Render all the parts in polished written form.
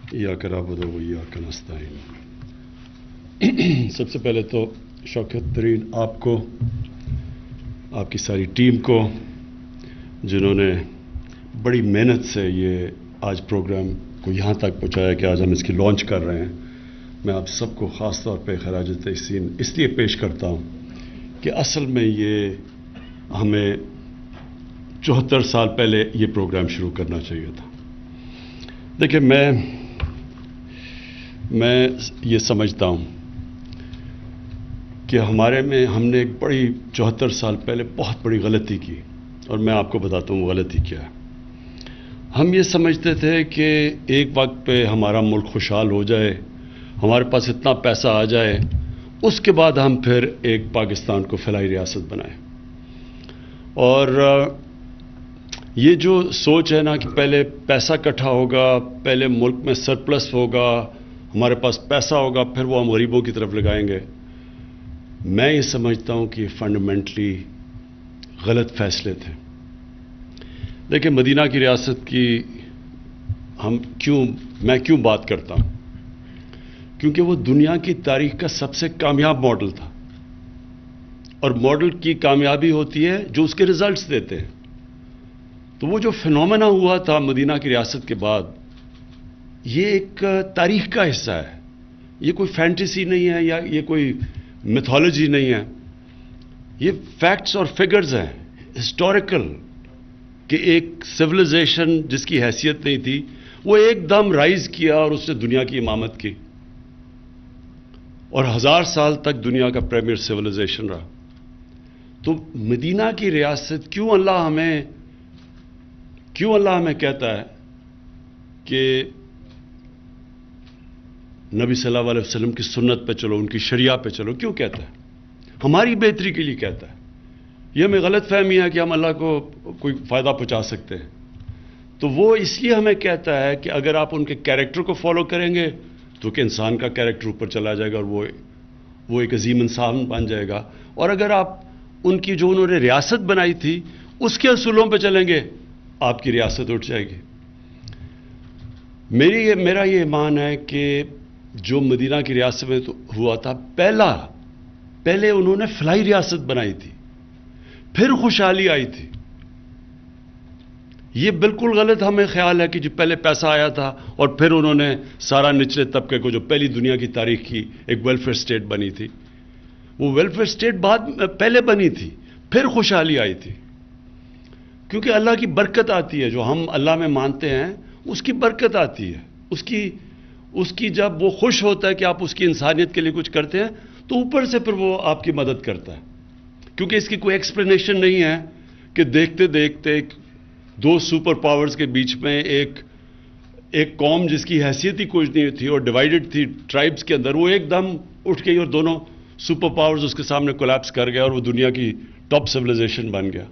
ایاک نعبد و ایاک نستعین۔ سب سے پہلے تو شوکت ترین آپ کو، آپ کی ساری ٹیم کو، جنہوں نے بڑی محنت سے یہ آج پروگرام کو یہاں تک پہنچایا کہ آج ہم اس کی لانچ کر رہے ہیں۔ میں آپ سب کو خاص طور پہ خراج تحسین اس لیے پیش کرتا ہوں کہ اصل میں یہ ہمیں 74 سال پہلے یہ پروگرام شروع کرنا چاہیے تھا۔ دیکھیں، میں یہ سمجھتا ہوں کہ ہم نے ایک بڑی 74 سال پہلے بہت بڑی غلطی کی، اور میں آپ کو بتاتا ہوں وہ غلطی کیا ہے۔ ہم یہ سمجھتے تھے کہ ایک وقت پہ ہمارا ملک خوشحال ہو جائے، ہمارے پاس اتنا پیسہ آ جائے، اس کے بعد ہم پھر ایک پاکستان کو فلاحی ریاست بنائیں۔ اور یہ جو سوچ ہے نا کہ پہلے پیسہ اکٹھا ہوگا، پہلے ملک میں سرپلس ہوگا، ہمارے پاس پیسہ ہوگا، پھر وہ ہم غریبوں کی طرف لگائیں گے، میں یہ سمجھتا ہوں کہ یہ فنڈامنٹلی غلط فیصلے تھے۔ دیکھیں، مدینہ کی ریاست کی میں کیوں بات کرتا ہوں؟ کیونکہ وہ دنیا کی تاریخ کا سب سے کامیاب ماڈل تھا، اور ماڈل کی کامیابی ہوتی ہے جو اس کے ریزلٹس دیتے ہیں۔ تو وہ جو فینومینا ہوا تھا مدینہ کی ریاست کے بعد، یہ ایک تاریخ کا حصہ ہے، یہ کوئی فینٹیسی نہیں ہے یا یہ کوئی میتھولوجی نہیں ہے، یہ فیکٹس اور فگرز ہیں ہسٹوریکل، کہ ایک سویلائزیشن جس کی حیثیت نہیں تھی وہ ایک دم رائز کیا اور اس نے دنیا کی امامت کی، اور 1000 سال تک دنیا کا پریمیئر سویلائزیشن رہا۔ تو مدینہ کی ریاست کیوں اللہ ہمیں کہتا ہے کہ نبی صلی اللہ علیہ وسلم کی سنت پہ چلو، ان کی شریعہ پہ چلو؟ کیوں کہتا ہے؟ ہماری بہتری کے لیے کہتا ہے۔ یہ ہمیں غلط فہمی ہے کہ ہم اللہ کو کوئی فائدہ پہنچا سکتے ہیں۔ تو وہ اس لیے ہمیں کہتا ہے کہ اگر آپ ان کے کیریکٹر کو فالو کریں گے تو کہ انسان کا کیریکٹر اوپر چلا جائے گا اور وہ ایک عظیم انسان بن جائے گا، اور اگر آپ ان کی جو انہوں نے ریاست بنائی تھی اس کے اصولوں پہ چلیں گے آپ کی ریاست اٹھ جائے گی۔ میرا یہ ایمان ہے کہ جو مدینہ کی ریاست میں ہوا تھا، پہلے انہوں نے فلاحی ریاست بنائی تھی، پھر خوشحالی آئی تھی۔ یہ بالکل غلط ہمیں خیال ہے کہ جو پہلے پیسہ آیا تھا اور پھر انہوں نے سارا نچلے طبقے کو، جو پہلی دنیا کی تاریخ کی ایک ویلفیئر سٹیٹ بنی تھی، وہ ویلفیئر سٹیٹ پہلے بنی تھی، پھر خوشحالی آئی تھی۔ کیونکہ اللہ کی برکت آتی ہے، جو ہم اللہ میں مانتے ہیں اس کی برکت آتی ہے، اس کی جب وہ خوش ہوتا ہے کہ آپ اس کی انسانیت کے لیے کچھ کرتے ہیں تو اوپر سے پھر وہ آپ کی مدد کرتا ہے۔ کیونکہ اس کی کوئی ایکسپلینیشن نہیں ہے کہ دیکھتے دیکھتے دو سپر پاورز کے بیچ میں ایک قوم جس کی حیثیت ہی کچھ نہیں تھی اور ڈیوائیڈڈ تھی ٹرائبز کے اندر، وہ ایک دم اٹھ گئی اور دونوں سپر پاورز اس کے سامنے کولیپس کر گیا اور وہ دنیا کی ٹاپ سویلائزیشن بن گیا۔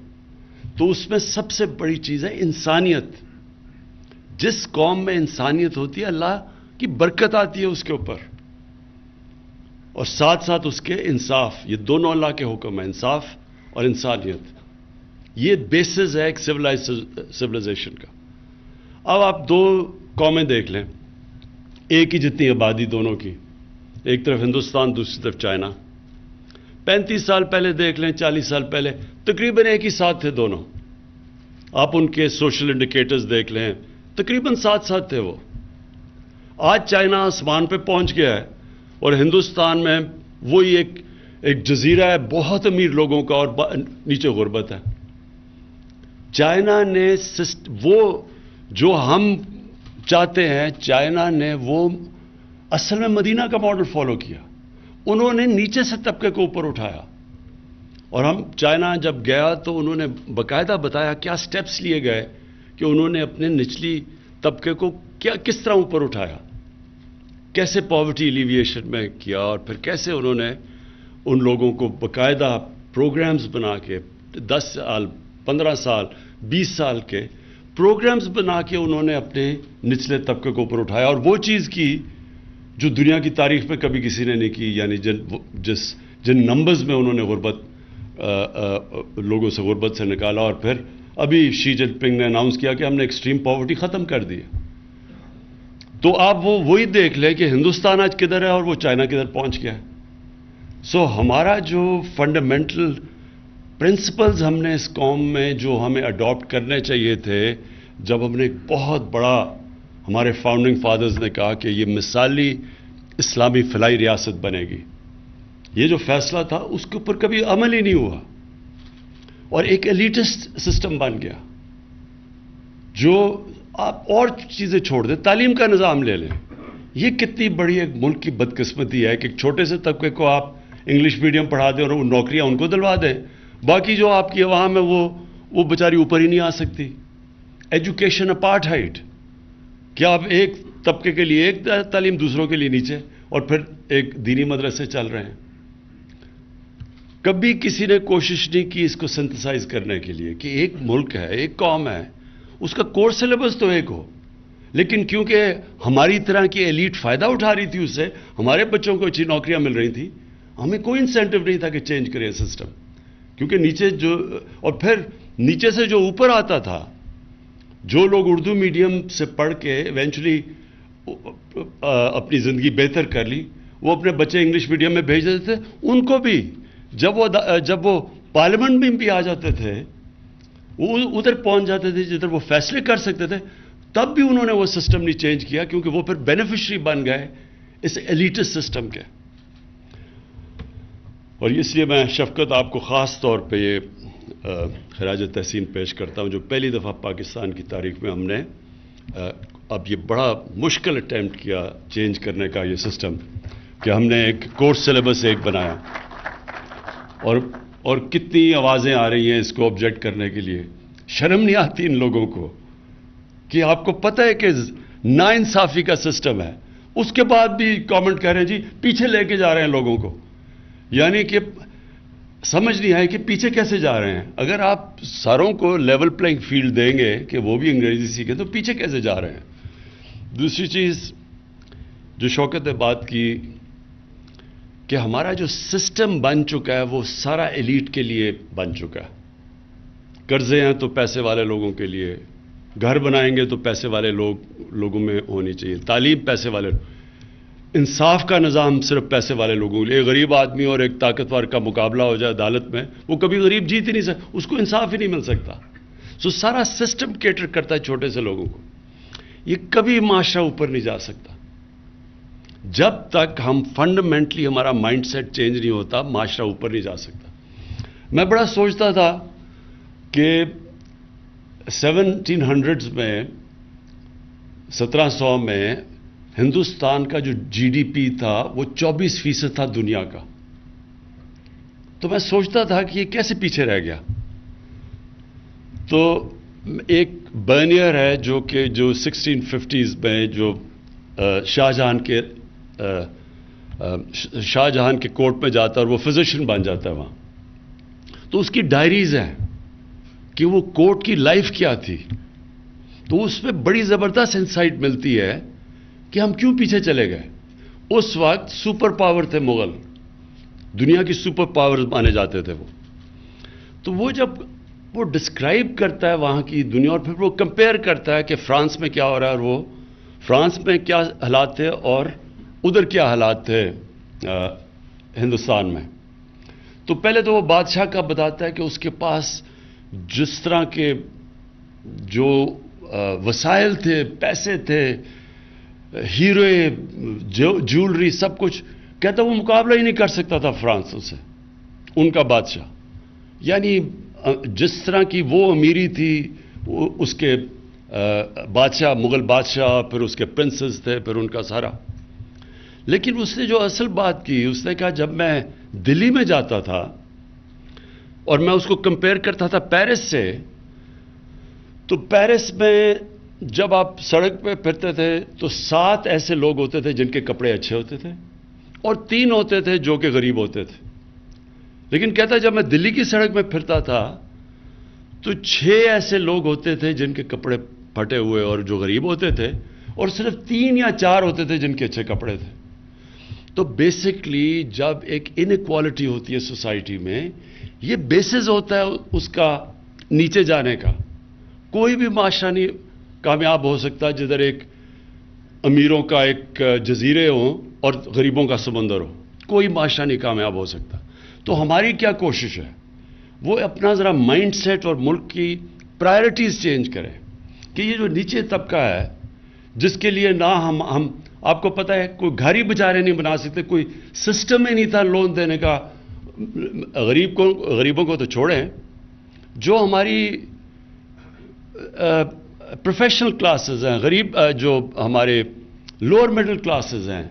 تو اس میں سب سے بڑی چیز ہے انسانیت۔ جس قوم میں انسانیت ہوتی ہے اللہ کی برکت آتی ہے اس کے اوپر، اور ساتھ ساتھ اس کے انصاف۔ یہ دونوں اللہ کے حکم ہیں، انصاف اور انسانیت۔ یہ بیسز ہے ایک سویلائزیشن کا۔ اب آپ دو قومیں دیکھ لیں، ایک ہی جتنی آبادی دونوں کی، ایک طرف ہندوستان دوسری طرف چائنا۔ 35 سال پہلے دیکھ لیں، 40 سال پہلے تقریباً ایک ہی ساتھ تھے دونوں۔ آپ ان کے سوشل انڈیکیٹرز دیکھ لیں، تقریباً ساتھ تھے وہ۔ آج چائنا آسمان پہ پہنچ گیا ہے اور ہندوستان میں وہی ایک جزیرہ ہے بہت امیر لوگوں کا اور نیچے غربت ہے۔ چائنا نے وہ جو ہم چاہتے ہیں، چائنا نے وہ اصل میں مدینہ کا ماڈل فالو کیا۔ انہوں نے نیچے سے طبقے کو اوپر اٹھایا، اور چائنا جب گیا تو انہوں نے باقاعدہ بتایا کیا سٹیپس لیے گئے کہ انہوں نے اپنے نچلی طبقے کو کس طرح اوپر اٹھایا، کیسے پاورٹی ایلیویشن میں کیا، اور پھر کیسے انہوں نے ان لوگوں کو باقاعدہ پروگرامز بنا کے 10 سال 15 سال 20 سال کے پروگرامز بنا کے انہوں نے اپنے نچلے طبقے کو اوپر اٹھایا، اور وہ چیز کی جو دنیا کی تاریخ میں کبھی کسی نے نہیں کی۔ یعنی جن نمبرز میں انہوں نے لوگوں سے غربت سے نکالا، اور پھر ابھی شی جن پنگ نے اناؤنس کیا کہ ہم نے ایکسٹریم پاورٹی ختم کر دی ہے۔ تو آپ وہی دیکھ لیں کہ ہندوستان آج کدھر ہے اور وہ چائنا کدھر پہنچ گیا ہے. سو ہمارا جو فنڈامنٹل پرنسپلز ہم نے اس قوم میں جو ہمیں اڈاپٹ کرنے چاہیے تھے، جب ہم نے ایک بہت بڑا، ہمارے فاؤنڈنگ فادرز نے کہا کہ یہ مثالی اسلامی فلاحی ریاست بنے گی، یہ جو فیصلہ تھا اس کے اوپر کبھی عمل ہی نہیں ہوا اور ایک ایلیٹسٹ سسٹم بن گیا. جو آپ اور چیزیں چھوڑ دیں، تعلیم کا نظام لے لیں، یہ کتنی بڑی ایک ملک کی بدقسمتی ہے کہ ایک چھوٹے سے طبقے کو آپ انگلش میڈیم پڑھا دیں اور وہ نوکریاں ان کو دلوا دیں، باقی جو آپ کی عوام ہے وہ بیچاری اوپر ہی نہیں آ سکتی. ایجوکیشن اپارٹھائڈ، کیا آپ ایک طبقے کے لیے ایک تعلیم، دوسروں کے لیے نیچے، اور پھر ایک دینی مدرسے چل رہے ہیں. کبھی کسی نے کوشش نہیں کی اس کو سنتھسائز کرنے کے لیے کہ ایک ملک ہے، ایک قوم ہے، اس کا کورس سلیبس تو ایک ہو، لیکن کیونکہ ہماری طرح کی ایلیٹ فائدہ اٹھا رہی تھی اس سے، ہمارے بچوں کو اچھی نوکریاں مل رہی تھیں، ہمیں کوئی انسینٹو نہیں تھا کہ چینج کریں سسٹم. کیونکہ نیچے جو، اور پھر نیچے سے جو اوپر آتا تھا، جو لوگ اردو میڈیم سے پڑھ کے ایونچولی اپنی زندگی بہتر کر لی، وہ اپنے بچے انگلش میڈیم میں بھیج دیتے تھے. ان کو بھی جب وہ پارلیمنٹ میں بھی آ جاتے تھے، وہ ادھر پہنچ جاتے تھے جدھر وہ فیصلے کر سکتے تھے، تب بھی انہوں نے وہ سسٹم نہیں چینج کیا، کیونکہ وہ پھر بینیفیشری بن گئے اس ایلیٹس سسٹم کے. اور اس لیے میں شفقت آپ کو خاص طور پہ یہ خراج تحسین پیش کرتا ہوں، جو پہلی دفعہ پاکستان کی تاریخ میں ہم نے اب یہ بڑا مشکل اٹیمپٹ کیا چینج کرنے کا یہ سسٹم، کہ ہم نے ایک کورس سلیبس ایک بنایا. اور کتنی آوازیں آ رہی ہیں اس کو آبجیکٹ کرنے کے لیے. شرم نہیں آتی ان لوگوں کو کہ آپ کو پتہ ہے کہ ناانصافی کا سسٹم ہے، اس کے بعد بھی کامنٹ کر رہے ہیں جی پیچھے لے کے جا رہے ہیں لوگوں کو. یعنی کہ سمجھ نہیں آئے کہ پیچھے کیسے جا رہے ہیں. اگر آپ ساروں کو لیول پلینگ فیلڈ دیں گے کہ وہ بھی انگریزی سیکھیں تو پیچھے کیسے جا رہے ہیں. دوسری چیز جو شوکت نے بات کی کہ ہمارا جو سسٹم بن چکا ہے وہ سارا ایلیٹ کے لیے بن چکا ہے. قرضے ہیں تو پیسے والے لوگوں کے لیے، گھر بنائیں گے تو پیسے والے لوگوں میں ہونی چاہیے، تعلیم پیسے والے، انصاف کا نظام صرف پیسے والے لوگوں کے لیے. ایک غریب آدمی اور ایک طاقتور کا مقابلہ ہو جائے عدالت میں، وہ کبھی غریب جیت ہی نہیں سکتا، اس کو انصاف ہی نہیں مل سکتا. سو سارا سسٹم کیٹر کرتا ہے چھوٹے سے لوگوں کو. یہ کبھی معاشرہ اوپر نہیں جا سکتا جب تک ہم فنڈامنٹلی ہمارا مائنڈ سیٹ چینج نہیں ہوتا، معاشرہ اوپر نہیں جا سکتا. میں بڑا سوچتا تھا کہ 1700s میں 1700 میں ہندوستان کا جو جی ڈی پی تھا وہ 24% تھا دنیا کا. تو میں سوچتا تھا کہ یہ کیسے پیچھے رہ گیا. تو ایک برنیئر ہے جو 1650s میں جو شاہ جہان کے کورٹ میں جاتا ہے اور وہ فزیشین بن جاتا ہے وہاں. تو اس کی ڈائریز ہیں کہ وہ کورٹ کی لائف کیا تھی. تو اس میں بڑی زبردست انسائٹ ملتی ہے کہ ہم کیوں پیچھے چلے گئے. اس وقت سپر پاور تھے مغل، دنیا کی سپر پاور مانے جاتے تھے وہ. تو وہ جب وہ ڈسکرائب کرتا ہے وہاں کی دنیا اور پھر وہ کمپیئر کرتا ہے کہ فرانس میں کیا ہو رہا ہے اور وہ فرانس میں کیا حالات تھے اور ادھر کیا حالات تھے ہندوستان میں. تو پہلے تو وہ بادشاہ کا بتاتا ہے کہ اس کے پاس جس طرح کے جو وسائل تھے، پیسے تھے، ہیرے، جیولری، سب کچھ، کہتا وہ مقابلہ ہی نہیں کر سکتا تھا فرانس سے، ان کا بادشاہ. یعنی جس طرح کی وہ امیری تھی اس کے بادشاہ، مغل بادشاہ، پھر اس کے پرنسز تھے، پھر ان کا سارا. لیکن اس نے جو اصل بات کی، اس نے کہا جب میں دلی میں جاتا تھا اور میں اس کو کمپیئر کرتا تھا پیرس سے، تو پیرس میں جب آپ سڑک پہ پھرتے تھے تو 7 ایسے لوگ ہوتے تھے جن کے کپڑے اچھے ہوتے تھے اور 3 ہوتے تھے جو کہ غریب ہوتے تھے. لیکن کہتا جب میں دلی کی سڑک میں پھرتا تھا تو 6 ایسے لوگ ہوتے تھے جن کے کپڑے پھٹے ہوئے اور جو غریب ہوتے تھے، اور صرف 3 یا 4 ہوتے تھے جن کے اچھے کپڑے تھے. تو بیسکلی جب ایک انیکوالٹی ہوتی ہے سوسائٹی میں، یہ بیسز ہوتا ہے اس کا نیچے جانے کا. کوئی بھی معاشرہ نہیں کامیاب ہو سکتا جدھر ایک امیروں کا ایک جزیرے ہوں اور غریبوں کا سمندر ہو، کوئی معاشرہ نہیں کامیاب ہو سکتا. تو ہماری کیا کوشش ہے، وہ اپنا ذرا مائنڈ سیٹ اور ملک کی پرائرٹیز چینج کریں کہ یہ جو نیچے طبقہ ہے جس کے لیے نہ ہم آپ کو پتہ ہے کوئی گھر ہی بیچارے نہیں بنا سکتے، کوئی سسٹم ہی نہیں تھا لون دینے کا. غریبوں کو تو چھوڑیں، جو ہماری پروفیشنل کلاسز ہیں، غریب جو ہمارے لوور مڈل کلاسز ہیں،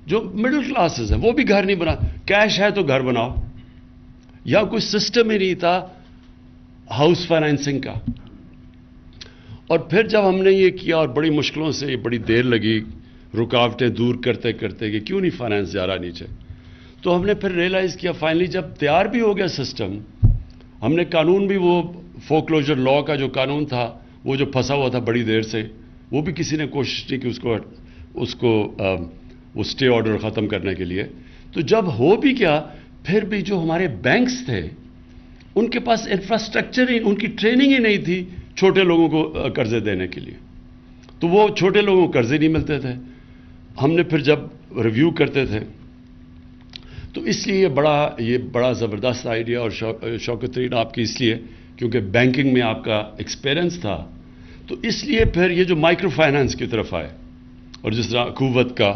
جو مڈل کلاسز ہیں، وہ بھی گھر نہیں بنا. کیش ہے تو گھر بناؤ. یا کوئی سسٹم ہی نہیں تھا ہاؤس فائنینسنگ کا. اور پھر جب ہم نے یہ کیا اور بڑی مشکلوں سے بڑی دیر لگی رکاوٹیں دور کرتے کرتے کہ کیوں نہیں فائنینس جا رہا نیچے، تو ہم نے پھر ریئلائز کیا فائنلی جب تیار بھی ہو گیا سسٹم، ہم نے قانون بھی وہ فورکلوجر لا کا جو قانون تھا وہ جو پھنسا ہوا تھا بڑی دیر سے، وہ بھی کسی نے کوشش کی کہ اس کو وہ اسٹے آرڈر ختم کرنے کے لیے. تو جب ہو بھی کیا، پھر بھی جو ہمارے بینکس تھے ان کے پاس انفراسٹرکچر ہی، ان کی ٹریننگ ہی نہیں تھی چھوٹے لوگوں کو قرضے دینے کے لیے. تو وہ چھوٹے لوگوں کو قرضے نہیں ملتے تھے. ہم نے پھر جب ریویو کرتے تھے تو اس لیے یہ بڑا زبردست آئیڈیا. اور شوکت ترین آپ کی اس لیے کیونکہ بینکنگ میں آپ کا ایکسپیرنس تھا، تو اس لیے پھر یہ جو مائکرو فائنانس کی طرف آئے. اور جس طرح قوت کا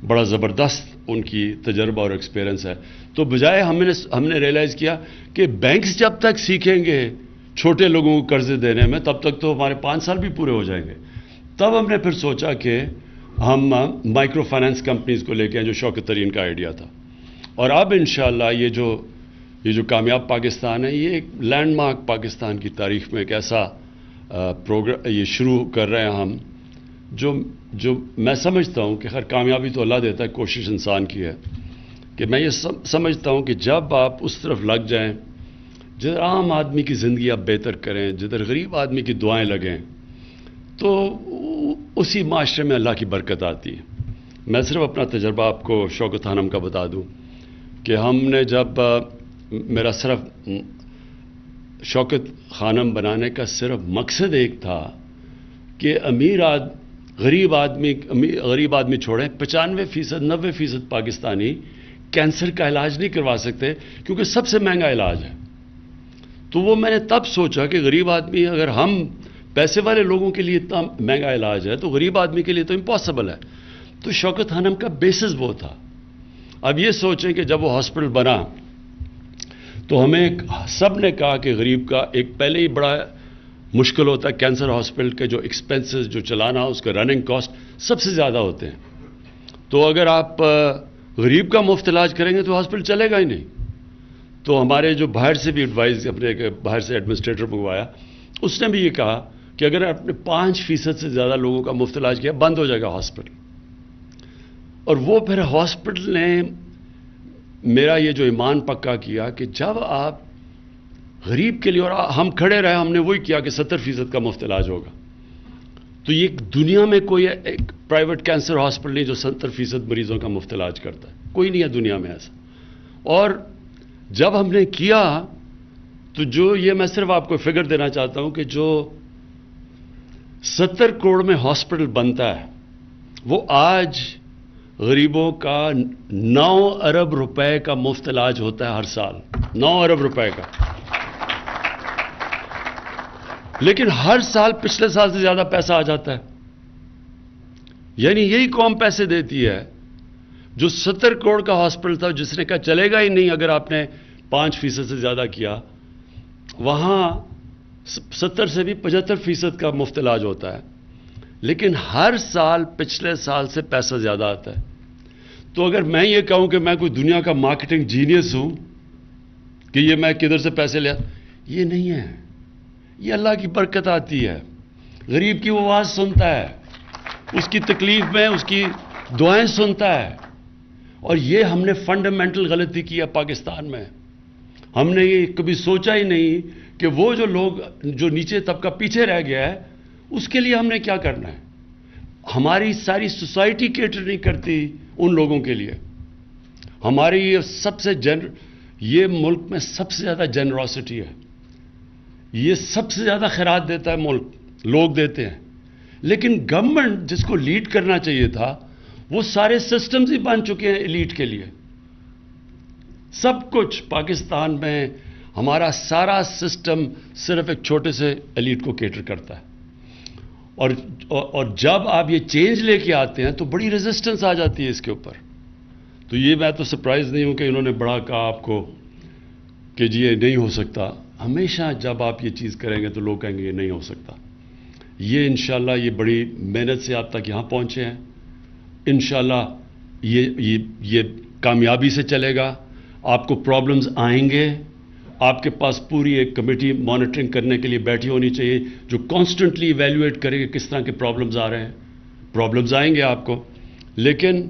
بڑا زبردست ان کی تجربہ اور ایکسپیرنس ہے، تو بجائے ہم نے ریئلائز کیا کہ بینکس جب تک سیکھیں گے چھوٹے لوگوں کو قرضے دینے میں تب تک تو ہمارے 5 سال بھی پورے ہو جائیں گے. تب ہم نے پھر سوچا کہ ہم مائکرو فائنانس کمپنیز کو لے کے آئیں، جو شوکت ترین کا آئیڈیا تھا. اور اب انشاءاللہ یہ جو کامیاب پاکستان ہے، یہ ایک لینڈ مارک پاکستان کی تاریخ میں ایک ایسا پروگرام یہ شروع کر رہے ہیں ہم، جو میں سمجھتا ہوں کہ خیر کامیابی تو اللہ دیتا ہے، کوشش انسان کی ہے. کہ میں یہ سمجھتا ہوں کہ جب آپ اس طرف لگ جائیں جدھر عام آدمی کی زندگی آپ بہتر کریں، جدھر غریب آدمی کی دعائیں لگیں، تو اسی معاشرے میں اللہ کی برکت آتی ہے. میں صرف اپنا تجربہ آپ کو شوکت خانم کا بتا دوں کہ ہم نے جب میرا صرف شوکت خانم بنانے کا صرف مقصد ایک تھا کہ غریب آدمی چھوڑیں، 95% 90% پاکستانی کینسر کا علاج نہیں کروا سکتے کیونکہ سب سے مہنگا علاج ہے. تو وہ میں نے تب سوچا کہ غریب آدمی، اگر ہم پیسے والے لوگوں کے لیے اتنا مہنگا علاج ہے تو غریب آدمی کے لیے تو امپاسبل ہے. تو شوکت خانم کا بیسس وہ تھا. اب یہ سوچیں کہ جب وہ ہاسپٹل بنا تو ہمیں سب نے کہا کہ غریب کا ایک پہلے ہی بڑا مشکل ہوتا ہے، کینسر ہاسپٹل کے جو ایکسپنسز جو چلانا اس کا رننگ کاسٹ سب سے زیادہ ہوتے ہیں. تو اگر آپ غریب کا مفت علاج کریں گے تو ہاسپٹل چلے گا ہی نہیں. تو ہمارے جو باہر سے بھی ایڈوائز، اپنے باہر سے ایڈمنسٹریٹر منگوایا، اس نے بھی یہ کہا کہ اگر آپ نے 5% سے زیادہ لوگوں کا مفت علاج کیا بند ہو جائے گا ہاسپٹل. اور وہ پھر ہاسپٹل نے میرا یہ جو ایمان پکا کیا کہ جب آپ غریب کے لیے، اور ہم کھڑے رہے، ہم نے وہی کیا کہ 70% کا مفت علاج ہوگا. تو یہ دنیا میں کوئی ایک پرائیویٹ کینسر ہاسپٹل نہیں جو 70% مریضوں کا مفت علاج کرتا ہے، کوئی نہیں ہے دنیا میں ایسا. اور جب ہم نے کیا تو یہ میں صرف آپ کو فگر دینا چاہتا ہوں کہ جو 70 کروڑ میں ہاسپٹل بنتا ہے وہ آج غریبوں کا 9 ارب روپے کا مفت علاج ہوتا ہے ہر سال. 9 ارب روپے کا. لیکن ہر سال پچھلے سال سے زیادہ پیسہ آ جاتا ہے. یعنی یہی قوم پیسے دیتی ہے. جو 70 کروڑ کا ہاسپٹل تھا جس نے کہا چلے گا ہی نہیں اگر آپ نے 5% سے زیادہ کیا، وہاں 70 سے بھی 75% کا مفت علاج ہوتا ہے. لیکن ہر سال پچھلے سال سے پیسہ زیادہ آتا ہے. تو اگر میں یہ کہوں کہ میں کوئی دنیا کا مارکیٹنگ جینیس ہوں کہ یہ میں کدھر سے پیسے لیا، یہ نہیں ہے. یہ اللہ کی برکت آتی ہے. غریب کی وہ آواز سنتا ہے، اس کی تکلیف میں اس کی دعائیں سنتا ہے. اور یہ ہم نے فنڈامنٹل غلطی کی ہے پاکستان میں. ہم نے یہ کبھی سوچا ہی نہیں کہ وہ جو لوگ جو نیچے طبقہ پیچھے رہ گیا ہے اس کے لیے ہم نے کیا کرنا ہے. ہماری ساری سوسائٹی کیٹر نہیں کرتی ان لوگوں کے لیے. ہماری یہ ملک میں سب سے زیادہ جنراسٹی ہے. یہ سب سے زیادہ خیرات دیتا ہے ملک، لوگ دیتے ہیں. لیکن گورنمنٹ جس کو لیڈ کرنا چاہیے تھا وہ سارے سسٹمز ہی بن چکے ہیں ایلیٹ کے لیے. سب کچھ پاکستان میں ہمارا سارا سسٹم صرف ایک چھوٹے سے ایلیٹ کو کیٹر کرتا ہے. اور جب آپ یہ چینج لے کے آتے ہیں تو بڑی ریزسٹنس آ جاتی ہے اس کے اوپر. تو یہ میں تو سرپرائز نہیں ہوں کہ انہوں نے بڑا کہا آپ کو کہ جی یہ نہیں ہو سکتا. ہمیشہ جب آپ یہ چیز کریں گے تو لوگ کہیں گے یہ نہیں ہو سکتا. یہ انشاءاللہ یہ بڑی محنت سے آپ تک یہاں پہنچے ہیں. انشاءاللہ یہ کامیابی سے چلے گا. آپ کو پرابلمز آئیں گے. آپ کے پاس پوری ایک کمیٹی مانیٹرنگ کرنے کے لیے بیٹھی ہونی چاہیے جو کانسٹنٹلی ایویلویٹ کرے کہ کس طرح کے پرابلمز آ رہے ہیں. پرابلمز آئیں گے آپ کو, لیکن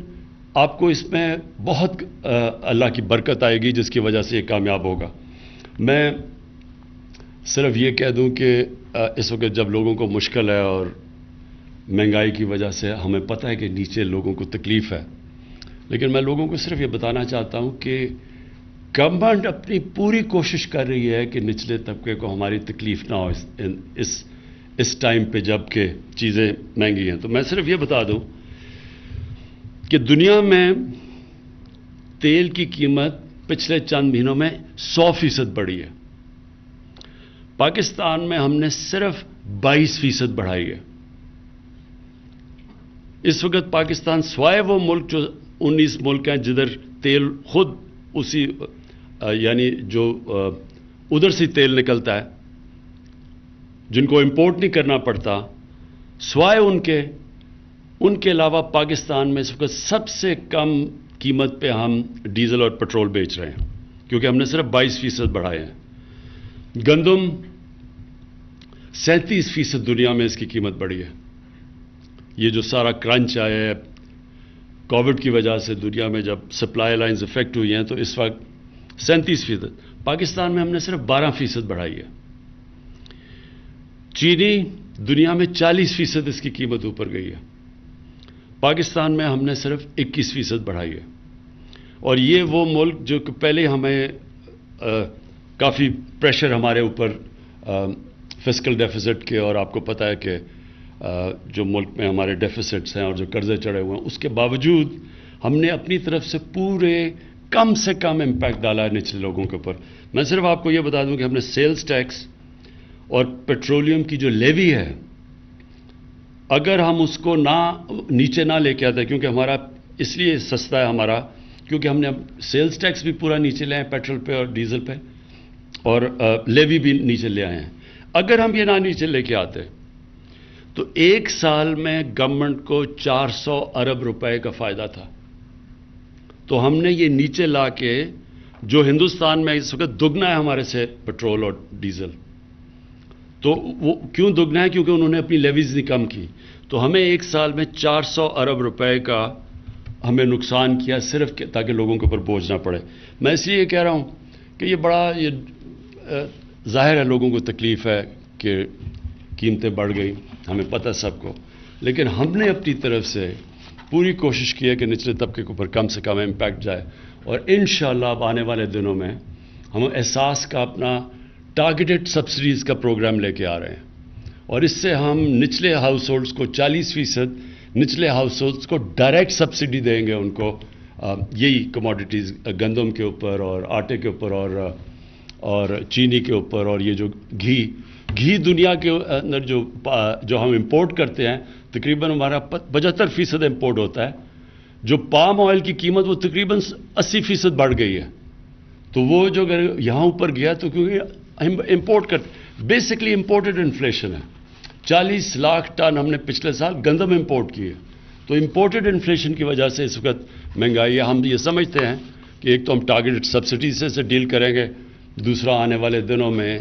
آپ کو اس میں بہت اللہ کی برکت آئے گی جس کی وجہ سے یہ کامیاب ہوگا. میں صرف یہ کہہ دوں کہ اس وقت جب لوگوں کو مشکل ہے اور مہنگائی کی وجہ سے ہمیں پتہ ہے کہ نیچے لوگوں کو تکلیف ہے, لیکن میں لوگوں کو صرف یہ بتانا چاہتا ہوں کہ گورنمنٹ اپنی پوری کوشش کر رہی ہے کہ نچلے طبقے کو ہماری تکلیف نہ ہو اس ٹائم پہ جب کہ چیزیں مہنگی ہیں. تو میں صرف یہ بتا دوں کہ دنیا میں تیل کی قیمت پچھلے چند مہینوں میں 100% بڑھی ہے. پاکستان میں ہم نے صرف 22% بڑھائی ہے. اس وقت پاکستان سوائے وہ ملک جو 19 ملک ہیں جدھر تیل خود اسی یعنی جو ادھر سے تیل نکلتا ہے جن کو امپورٹ نہیں کرنا پڑتا, سوائے ان کے علاوہ پاکستان میں اس وقت سب سے کم قیمت پہ ہم ڈیزل اور پٹرول بیچ رہے ہیں کیونکہ ہم نے صرف 22% بڑھائے ہیں. گندم 37% دنیا میں اس کی قیمت بڑھی ہے. یہ جو سارا کرنچ آیا ہے کووڈ کی وجہ سے دنیا میں جب سپلائی لائنز افیکٹ ہوئی ہیں تو اس وقت 37%. پاکستان میں ہم نے صرف 12% بڑھائی ہے. چینی دنیا میں 40% اس کی قیمت اوپر گئی ہے. پاکستان میں ہم نے صرف 21% بڑھائی ہے. اور یہ وہ ملک جو کہ پہلے ہمیں کافی پریشر ہمارے اوپر فسکل ڈیفیسٹ کے, اور آپ کو پتہ ہے کہ جو ملک میں ہمارے ڈیفیسٹس ہیں اور جو قرضے چڑھے ہوئے ہیں, اس کے باوجود ہم نے اپنی طرف سے پورے کم سے کم امپیکٹ ڈالا ہے نچلے لوگوں کے اوپر. میں صرف آپ کو یہ بتا دوں کہ ہم نے سیلز ٹیکس اور پیٹرولیم کی جو لیوی ہے اگر ہم اس کو نیچے نہ لے کے آتے, کیونکہ ہمارا اس لیے سستا ہے ہمارا کیونکہ ہم نے سیلز ٹیکس بھی پورا نیچے لے آئے پیٹرول پہ اور ڈیزل پہ, اور لیوی بھی نیچے لے آئے ہیں. اگر ہم یہ نہ نیچے لے کے آتے تو ایک سال میں گورنمنٹ کو 400 ارب روپے کا فائدہ تھا. تو ہم نے یہ نیچے لا کے, جو ہندوستان میں اس وقت دگنا ہے ہمارے سے پیٹرول اور ڈیزل, تو وہ کیوں دگنا ہے کیونکہ انہوں نے اپنی لیویز نہیں کم کی, تو ہمیں ایک سال میں 400 ارب روپے کا ہمیں نقصان کیا صرف تاکہ لوگوں کے اوپر بوجھ نہ پڑے. میں اس لیے کہہ رہا ہوں کہ یہ بڑا ظاہر ہے لوگوں کو تکلیف ہے کہ قیمتیں بڑھ گئی, ہمیں پتہ سب کو, لیکن ہم نے اپنی طرف سے پوری کوشش کی ہے کہ نچلے طبقے کے اوپر کم سے کم امپیکٹ جائے. اور انشاءاللہ اب آنے والے دنوں میں ہم احساس کا اپنا ٹارگیٹڈ سبسڈیز کا پروگرام لے کے آ رہے ہیں, اور اس سے ہم نچلے ہاؤس ہولڈز کو 40% نچلے ہاؤس ہولڈز کو ڈائریکٹ سبسڈی دیں گے ان کو یہی کموڈیٹیز گندم کے اوپر اور آٹے کے اوپر اور چینی کے اوپر, اور یہ جو گھی دنیا کے اندر جو ہم امپورٹ کرتے ہیں تقریباً ہمارا 75% امپورٹ ہوتا ہے. جو پام آئل کی قیمت وہ تقریباً 80% بڑھ گئی ہے. تو وہ جو اگر یہاں اوپر گیا تو کیونکہ امپورٹ کرتے, بیسکلی امپورٹڈ انفلیشن ہے. 40 لاکھ ٹن ہم نے پچھلے سال گندم امپورٹ کی ہے. تو امپورٹڈ انفلیشن کی وجہ سے اس وقت مہنگائی ہے. ہم یہ سمجھتے ہیں کہ ایک تو ہم ٹارگیٹڈ سبسڈی سے ڈیل کریں گے, دوسرا آنے والے دنوں میں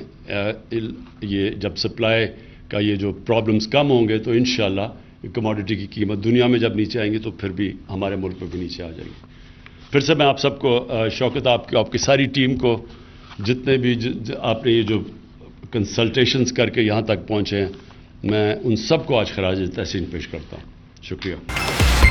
یہ جب سپلائی کا یہ جو پرابلمز کم ہوں گے تو انشاءاللہ کموڈٹی کی قیمت دنیا میں جب نیچے آئیں گی تو پھر بھی ہمارے ملک میں بھی نیچے آ جائیں گی. پھر سے میں آپ سب کو شوکت آپ کی ساری ٹیم کو جتنے بھی آپ نے یہ جو کنسلٹیشنز کر کے یہاں تک پہنچے ہیں, میں ان سب کو آج خراج تحسین پیش کرتا ہوں. شکریہ.